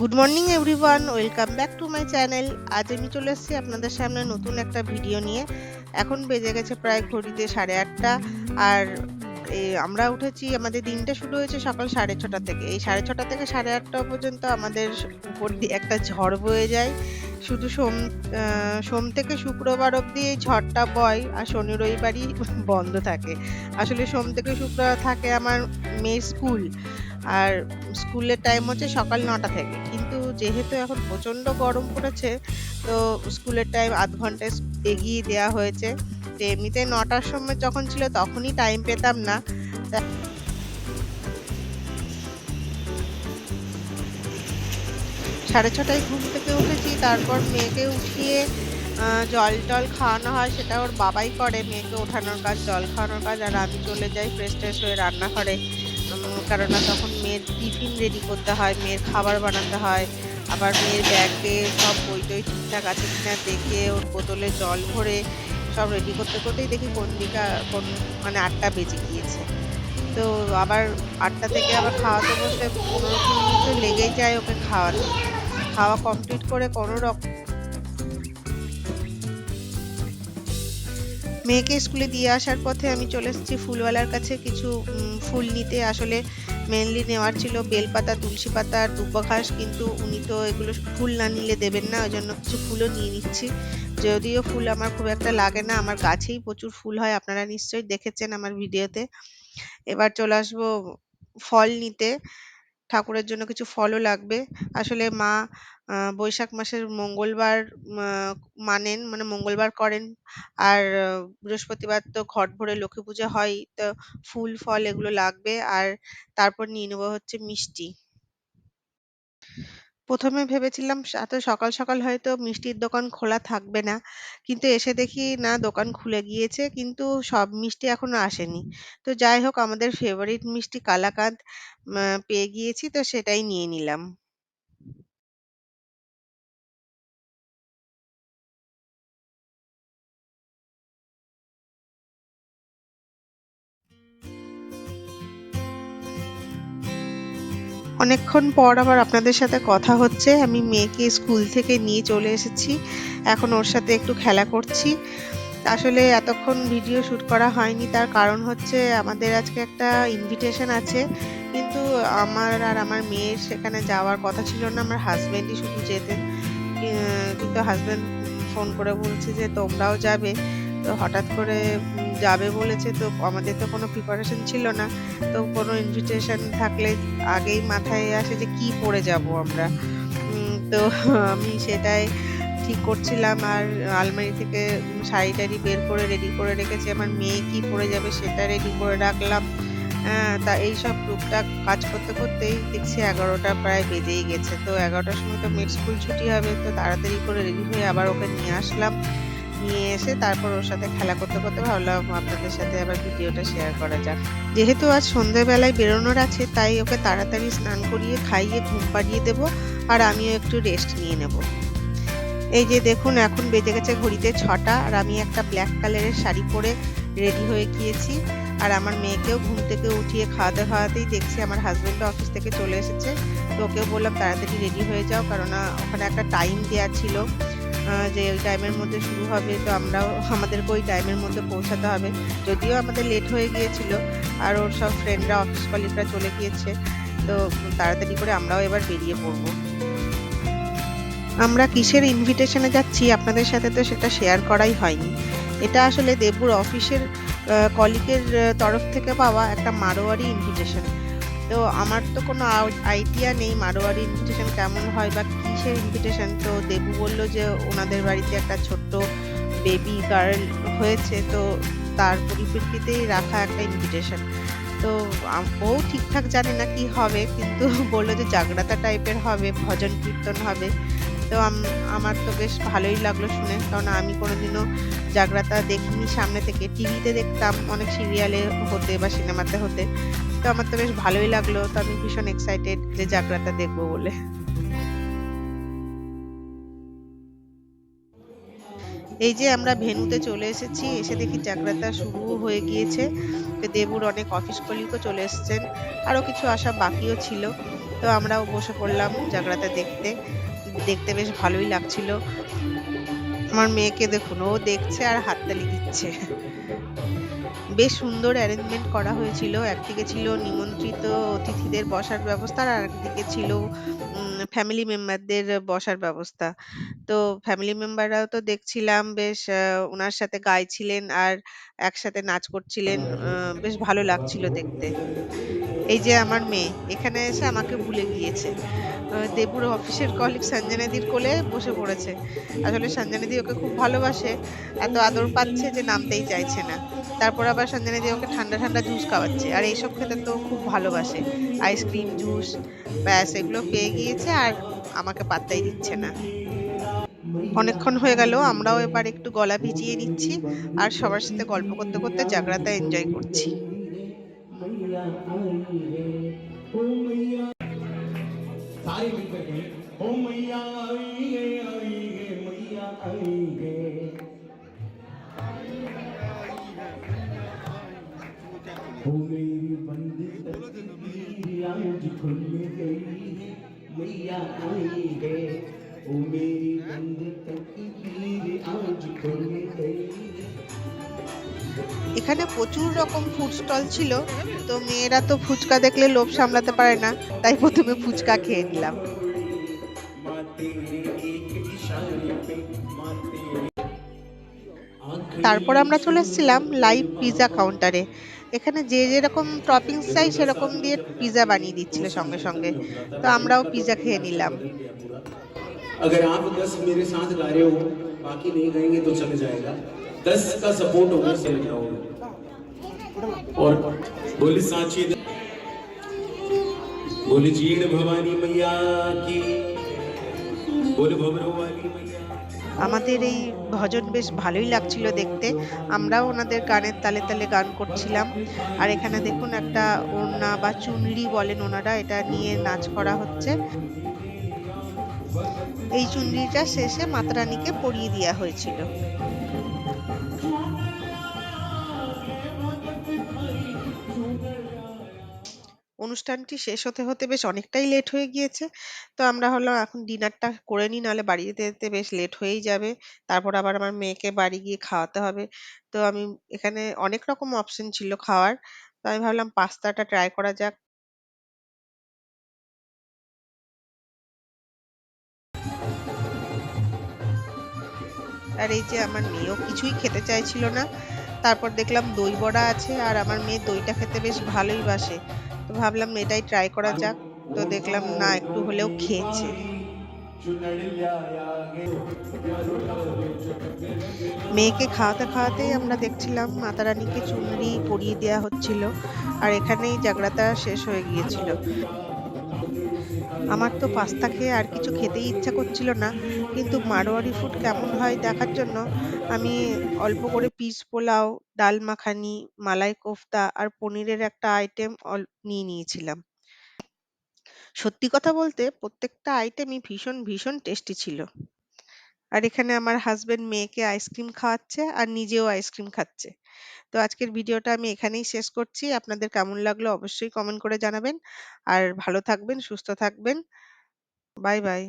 Good morning everyone, welcome back to my channel. আজ আমি চলে এসেছি আপনাদের সামনে নতুন একটা ভিডিও নিয়ে। এখন বেজে গেছে প্রায় ঘড়িতে 8:30। আর আমরা উঠেছি, আমাদের দিনটা শুরু হয়েছে সকাল 6:30 থেকে। এই 6:30 থেকে 8:30 পর্যন্ত আমাদের উপর দিয়ে একটা ঝড় বয়ে যায়। শুধু সোম থেকে শুক্রবার অবধি এই ঝড়টা বয়, আর শনি রবিবারই বন্ধ থাকে। আসলে সোম থেকে শুক্রবার থাকে আমার মেয়ের স্কুল, আর স্কুলের টাইম হচ্ছে সকাল 9টা থেকে। কিন্তু যেহেতু এখন প্রচন্ড গরম পড়েছে, তো স্কুলের টাইম আধ ঘন্টা এগিয়ে দেওয়া হয়েছে। তো এমনিতে 9টার সময় যখন ছিল তখনই টাইম পেতাম না। 6:30টায় ঘুম থেকে উঠেছি, তারপর মেয়েকে উঠিয়ে জল টল খাওয়ানো হয়, সেটা ওর বাবাই করে। মেয়েকে ওঠানোর কাজ, জল খাওয়ানোর কাজ, আর আমি চলে যাই ফ্রেশ ট্রেশ হয়ে রান্নাঘরে। কেননা তখন মেয়ের টিফিন রেডি করতে হয়, মেয়ের খাবার বানাতে হয়, আবার মেয়ের ব্যাগে সব বই টই ঠিকঠাক আছে কিনা দেখে ওর বোতলে জল ভরে সব রেডি করতে করতেই দেখি মানে 8টা বেজে গিয়েছে। তো আবার 8টা থেকে আবার খাওয়াতে বসলে 15-20 মিনিট তো লেগেই যায় ওকে খাওয়াতে। খাওয়া কমপ্লিট করে মেয়েকে স্কুলে দিয়ে আসার পথে আমি চলে এসেছি ফুলওয়ালার কাছে কিছু ফুল নিতে। আসলে মেনলি নেওয়ার ছিল বেলপাতা, তুলসী পাতা আর দুব্বা ঘাস, কিন্তু উনি তো এগুলো ফুল না নিলে দেবেন না, ওই জন্য কিছু ফুলও নিয়ে নিচ্ছি। যদিও ফুল আমার খুব একটা লাগে না, আমার গাছেই প্রচুর ফুল হয়, আপনারা নিশ্চয়ই দেখেছেন আমার ভিডিওতে। এবার চলে আসবো ফল নিতে। ঠাকুরের জন্য কিছু ফলও লাগবে। আসলে মা বৈশাখ মাসের মঙ্গলবার মানে মঙ্গলবার করেন। আর বৃহস্পতিবার তো ঘট ভরে লক্ষ্মী পূজা হয়, তো ফুল ফল এগুলো লাগবে। আর তারপর নিয়ে নেবো হচ্ছে মিষ্টি। প্রথমে ভেবেছিলাম এত সকাল সকাল হয়তো মিষ্টির দোকান খোলা থাকবে না, কিন্তু এসে দেখি না, দোকান খুলে গিয়েছে, কিন্তু সব মিষ্টি এখনো আসেনি। তো যাই হোক, আমাদের ফেভারিট মিষ্টি কালাকাঁদ পেয়ে গিয়েছি, তো সেটাই নিয়ে নিলাম। অনেকক্ষণ পর আবার আপনাদের সাথে কথা হচ্ছে। আমি মেয়েকে স্কুল থেকে নিয়ে চলে এসেছি, এখন ওর সাথে একটু খেলা করছি। আসলে এতক্ষণ ভিডিও শুট করা হয়নি, তার কারণ হচ্ছে আমাদের আজকে একটা ইনভিটেশন আছে, কিন্তু আমার আর আমার মেয়ের সেখানে যাওয়ার কথা ছিল না, আমার হাজবেন্ডই শুধু যেতেন। কিন্তু হাজবেন্ড ফোন করে বলছে যে তোমরাও যাবে। তো হঠাৎ করে যাবে বলেছে, তো আমাদের তো কোনো প্রিপারেশন ছিল না। তো কোনো ইনভিটেশন থাকলে আগেই মাথায় আসে যে কি পরে যাব আমরা। তো আমি সেটাই ঠিক করছিলাম, আর আলমারি থেকে শাড়ি টাড়ি বের করে রেডি করে রেখেছি। আমার মেয়ে কি পরে যাবে সেটা রেডি করে রাখলাম। তা এইসব টুকটাক কাজ করতে করতেই দেখছি 11টা প্রায় বেজেই গেছে। তো 11টার সময় তো মেয়ের স্কুল ছুটি হবে, তো তাড়াতাড়ি করে রেডি হয়ে আবার ওকে নিয়ে আসলাম। নিয়ে এসে তারপর ওর সাথে খেলা করতে করতে ভাবলাম আপনাদের সাথে আবার ভিডিওটা শেয়ার করা যাক। যেহেতু আজ সন্ধ্যেবেলায় বেরোনোর আছে, তাই ওকে তাড়াতাড়ি স্নান করিয়ে খাইয়ে ঘুম পাড়িয়ে দেবো, আর আমিও একটু রেস্ট নিয়ে নেব। এই যে দেখুন, এখন বেজে গেছে ঘড়িতে 6টা, আর আমি একটা ব্ল্যাক কালারের শাড়ি পরে রেডি হয়ে গিয়েছি। আর আমার মেয়েকেও ঘুম থেকে উঠিয়ে খাওয়াতে খাওয়াতেই দেখছি আমার হাজবেন্ডও অফিস থেকে চলে এসেছে। তো ওকেও বললাম তাড়াতাড়ি রেডি হয়ে যাও, কারণ ওখানে একটা টাইম দেওয়া ছিল যে ওই টাইমের মধ্যে শুরু হবে, তো আমাদেরকে ওই টাইমের মধ্যে পৌঁছাতে হবে। যদিও আমাদের লেট হয়ে গিয়েছিল, আর ওর সব ফ্রেন্ডরা, অফিস কলিগরা চলে গিয়েছে, তো তাড়াতাড়ি করে আমরাও এবার বেরিয়ে পড়বো। আমরা কিসের ইনভিটেশনে যাচ্ছি আপনাদের সাথে তো সেটা শেয়ার করাই হয়নি। এটা আসলে দেবুর অফিসের কলিগের তরফ থেকে পাওয়া একটা মারোয়ারি ইনভিটেশন। তো আমার তো কোনো আইডিয়া নেই মারোয়ারি ইনভিটেশন কেমন হয় বা কিসের ইনভিটেশন। তো দেবু বলল যে ওনাদের বাড়িতে একটা ছোট্ট বেবি গার্ল হয়েছে, তো তার পরিপ্রেক্ষিতেই রাখা একটা ইনভিটেশন। তো ও ঠিকঠাক জানে না কি হবে, কিন্তু বললো যে জাগরাতা টাইপের হবে, ভজন কীর্তন হবে। তো আমার তো বেশ ভালোই লাগলো শুনে, কারণ আমি কোনোদিনও জাগরাতা দেখিনি সামনে থেকে, টিভিতে দেখতাম অনেক সিরিয়ালে হতে বা সিনেমাতে হতে। তো আমার তো বেশ ভালোই লাগলো, তো আমি ভীষণ এক্সাইটেড যে জাগরাতা দেখবো বলে। এই যে আমরা ভেন্যুতে চলে এসেছি, এসে দেখি জাগ্রাতা শুরুও হয়ে গিয়েছে। তো দেবুর অনেক অফিস কলিগও চলে এসেছেন। আরো কিছু আসা বাকিও ছিল। তো আমরাও বসে পড়লাম জাগ্রাতা দেখতে। দেখতে বেশ ভালোই লাগছিল। আমার মেয়েকে দেখুন, ও দেখছে আর হাততালি দিচ্ছে। বেশ সুন্দর অ্যারেঞ্জমেন্ট করা হয়েছিল। একদিকে ছিল নিমন্ত্রিত অতিথিদের বসার ব্যবস্থা আর আরেকদিকে ছিল ফ্যামিলি মেম্বারদের বসার ব্যবস্থা। তো ফ্যামিলি মেম্বাররাও তো দেখছিলাম বেশ উনার সাথে গাইছিলেন আর একসাথে নাচ করছিলেন। বেশ ভালো লাগছিল দেখতে। এই যে আমার মেয়ে এখানে এসে আমাকে ভুলে গিয়েছে। দেবুর অফিসের কলিগ সঞ্জনাদির কোলে বসে পড়েছে। আসলে সঞ্জনাদি ওকে খুব ভালোবাসে। এত আদর পাচ্ছে যে নামতেই চাইছে না। তারপর আবার সঞ্জনাদি ওকে ঠান্ডা, ঠান্ডা জুস খাওয়াচ্ছে। আর এইসব খেতে তো ও খুব ভালোবাসে। আইসক্রিম, জুস ব্যাস এগুলো পেয়ে গিয়েছে আর আমাকে পাত্তাই দিচ্ছে না। অনেকক্ষণ হয়ে গেল। আমরাও এবার একটু গলা ভিজিয়ে নিচ্ছি। আর সবার সাথে গল্প করতে, করতে জাগরাতা এনজয় করছি। सारे मिलकर कहें ओ मैया आई गे मैया आई गे ओ मेरी बंद तकदीर आज खुल गई है मैया आई है ओ मेरी बंद तकदीर आज खुल गई है এখানে প্রচুর রকম ফুড স্টল ছিল। তো মেয়েরা তো ফুচকা দেখলে লোভ সামলাতে পারে না। তাই ১ম এ ফুচকা খেয়ে নিলাম। माँ तेरे एक इशारे पे माँ तेरे তারপর आखिरी আমরা চলে এসেছিলাম লাইভ পিজ্জা सुरमा কাউন্টারে। এখানে যে যেরকম টপিংস চাই देखो जैसा সেরকম आपने দিয়ে पिज्जा পিজ্জা बताया বানিয়ে वो দিচ্ছিল सेम সঙ্গে, मेरे साथ সঙ্গে। में होता था তো पर আমরাও इनका तो পিজ্জा खेয়ে नाश्ता নিলাম। बदल गया पूरा अगर आप 10 मेरे साथ गा रहे हो बाकी नहीं गाएंगे तो चले जाएगा 10 का सपोर्ट होगा चले जाओगे और बोली सांची बोली जीण भवानी मैया की बोले भवरों वाली मैया আমাদের এই ভজন বেশ ভালোই লাগছিল দেখতে। আমরাও ওনাদের গানের তালে, তালে গান করছিলাম। আর এখানে দেখুন একটা ওড়না বা চুনরি বলেন ওনারা, এটা নিয়ে নাচ করা হচ্ছে। এই চুনরিটা শেষে মাতারানীকে পরিয়ে দেয়া হয়েছিল। অনুষ্ঠানটি শেষ হতে, হতে বেশ অনেকটাই লেট হয়ে গিয়েছে। তো আমরা ভাবলাম এখন ডিনারটা করে নিই, নাহলে বাড়ি যেতে, যেতে বেশ লেট হয়েই যাবে। তারপর আবার আমার মেয়েকে বাড়ি গিয়ে খাওয়াতে হবে। তো আমি এখানে অনেক রকম অপশন ছিল খাওয়ার। তো আমি ভাবলাম পাস্তাটা ট্রাই করা যাক। আর এই যে আমার মেয়েও কিছুই খেতে চাইছিল না। তারপর দেখলাম দই বড়া আছে আর আমার মেয়ে দইটা খেতে বেশ ভালোই বাসে। তো ভাবলাম এটাই ট্রাই করা যাক। তো वो দেখলাম না একটু सामों হলেও की খেয়েছে। माई चुनरिया आगे মেয়েকে খাওয়াতে খাওয়াতেই আমরা দেখছিলাম মাতারানীকে চুনরি পরিয়ে দেয়া হচ্ছিল। আর এখানেই জাগরাতা শেষ হয়ে গিয়েছিল। আমার তো পাস্তা খেয়ে আর কিছু খেতেই ইচ্ছা করছিল না। কিন্তু মারোয়ারি ফুড কেমন হয় দেখার জন্য আমি অল্প করে পিস পোলাও, ডাল মাখানি, মালাই কোফতা আর পনিরের একটা আইটেম নিয়ে নিয়েছিলাম। সত্যি কথা বলতে প্রত্যেকটা আইটেমই ভীষণ, ভীষণ টেস্টি ছিল। আর এখানে আমার হাসব্যান্ড মেয়েকে আইসক্রিম খাওয়াচ্ছে আর নিজেও আইসক্রিম খাচ্ছে। তো আজকের ভিডিওটা আমি এখানেই শেষ করছি। আপনাদের কেমন লাগলো অবশ্যই কমেন্ট করে জানাবেন। আর ভালো থাকবেন, সুস্থ থাকবেন। Bye bye.